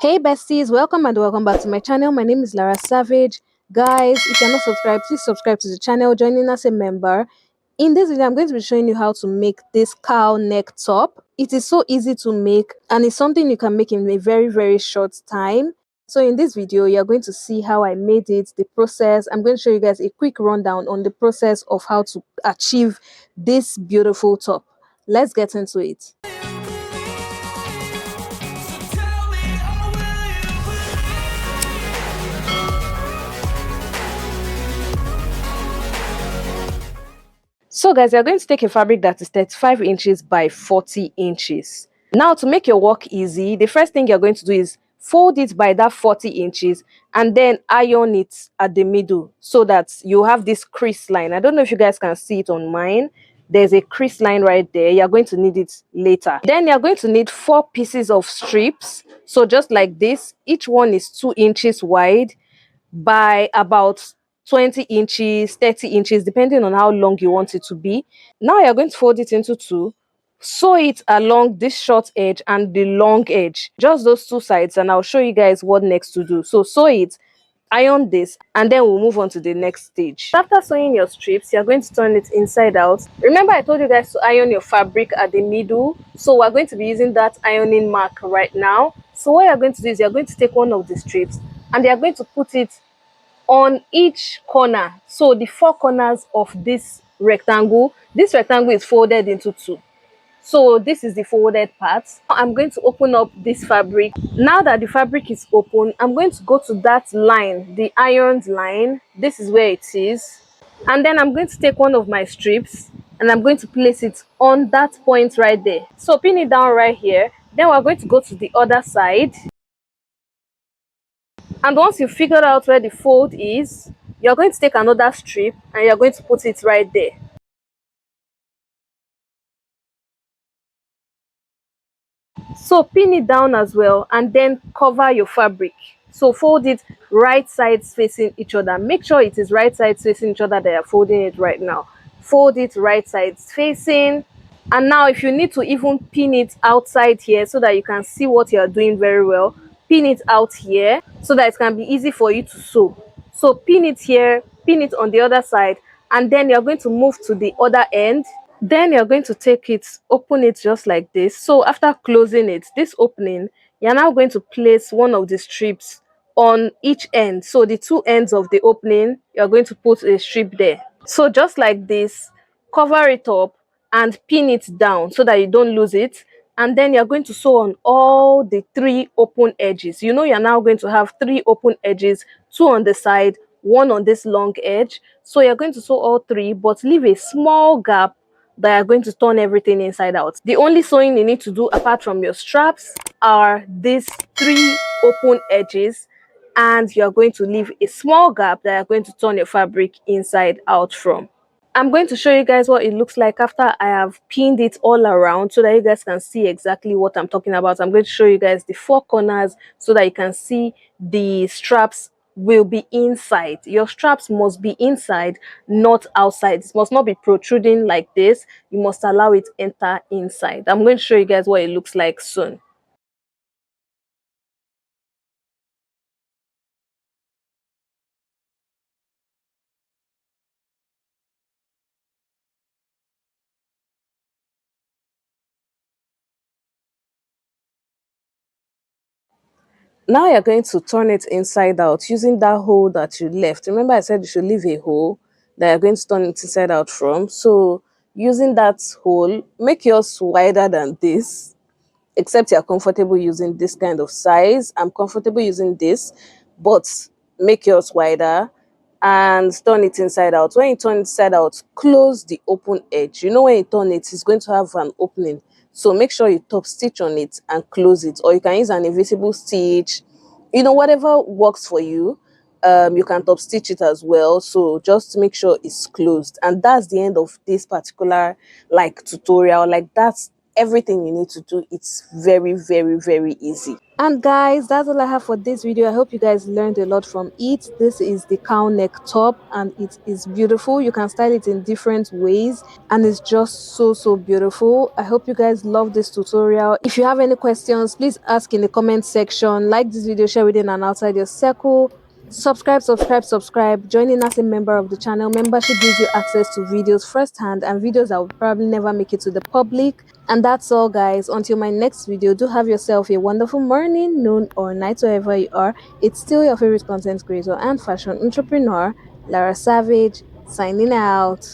Hey besties, welcome and welcome back to my channel. My name is Lara Savage. Guys, if you're not subscribed, please subscribe to the channel, joining as a member. In this video, I'm going to be showing you how to make this cowl neck top. It is so easy to make and it's something you can make in a very short time. So in this video, you're going to see how I made it, the process. I'm going to show you guys a quick rundown on the process of how to achieve this beautiful top. Let's get into it. So guys, you're going to take a fabric that is 35 inches by 40 inches. Now to make your work easy, the first thing you're going to do is fold it by that 40 inches and then iron it at the middle so that you have this crease line. I don't know if you guys can see it on mine. There's a crease line right there. You're going to need it later. Then you're going to need 4 pieces of strips. So just like this, each one is 2 inches wide by about 20 inches, 30 inches, depending on how long you want it to be. Now you're going to fold it into 2, sew it along this short edge and the long edge, just those 2 sides, and I'll show you guys what next to do. So sew it, iron this, and then we'll move on to the next stage. After sewing your strips, you're going to turn it inside out. Remember I told you guys to iron your fabric at the middle, so we're going to be using that ironing mark right now. So what you're going to do is you're going to take one of the strips and you're going to put it on each corner. So the 4 corners of this rectangle is folded into 2. So this is the folded part. I'm going to open up this fabric. Now that the fabric is open, I'm going to go to that line, the ironed line. This is where it is. And then I'm going to take one of my strips and I'm going to place it on that point right there. So pin it down right here. Then we're going to go to the other side. And once you figured out where the fold is, you're going to take another strip and you're going to put it right there. So pin it down as well and then cover your fabric. So fold it right sides facing each other. Make sure it is right sides facing each other that you're folding it right now. Fold it right sides facing. And now if you need to even pin it outside here so that you can see what you're doing very well, pin it out here so that it can be easy for you to sew. So pin it here, pin it on the other side, and then you're going to move to the other end. Then you're going to take it, open it just like this. So after closing it, this opening, you're now going to place one of the strips on each end. So the 2 ends of the opening, you're going to put a strip there. So just like this, cover it up and pin it down so that you don't lose it. And then you're going to sew on all the 3 open edges. You know you're now going to have 3 open edges, 2 on the side, 1 on this long edge. So you're going to sew all 3, but leave a small gap that are going to turn everything inside out. The only sewing you need to do apart from your straps are these 3 open edges, and you're going to leave a small gap that are going to turn your fabric inside out from. I'm going to show you guys what it looks like after I have pinned it all around so that you guys can see exactly what I'm talking about. I'm going to show you guys the 4 corners so that you can see the straps will be inside. Your straps must be inside, not outside. It must not be protruding like this. You must allow it enter inside. I'm going to show you guys what it looks like soon. Now you're going to turn it inside out using that hole that you left. Remember I said you should leave a hole that you're going to turn it inside out from. So using that hole, make yours wider than this, except you're comfortable using this kind of size. I'm comfortable using this, but make yours wider and turn it inside out. When you turn it inside out, close the open edge. You know when you turn it, it's going to have an opening. So make sure you top stitch on it and close it, or you can use an invisible stitch, you know, whatever works for you. You can top stitch it as well. So just make sure it's closed. And that's the end of this particular like tutorial. Like that's everything you need to do. It's very easy. And guys, that's all I have for this video. I hope you guys learned a lot from it. This is the cow neck top and it is beautiful. You can style it in different ways and it's just so beautiful. I hope you guys love this tutorial. If you have any questions, please ask in the comment section. Like this video, share within and outside your circle. Subscribe. Joining as a member of the channel. Membership gives you access to videos firsthand and videos that will probably never make it to the public. And that's all, guys. Until my next video, do have yourself a wonderful morning, noon, or night, wherever you are. It's still your favorite content creator and fashion entrepreneur, Lara Savage, signing out.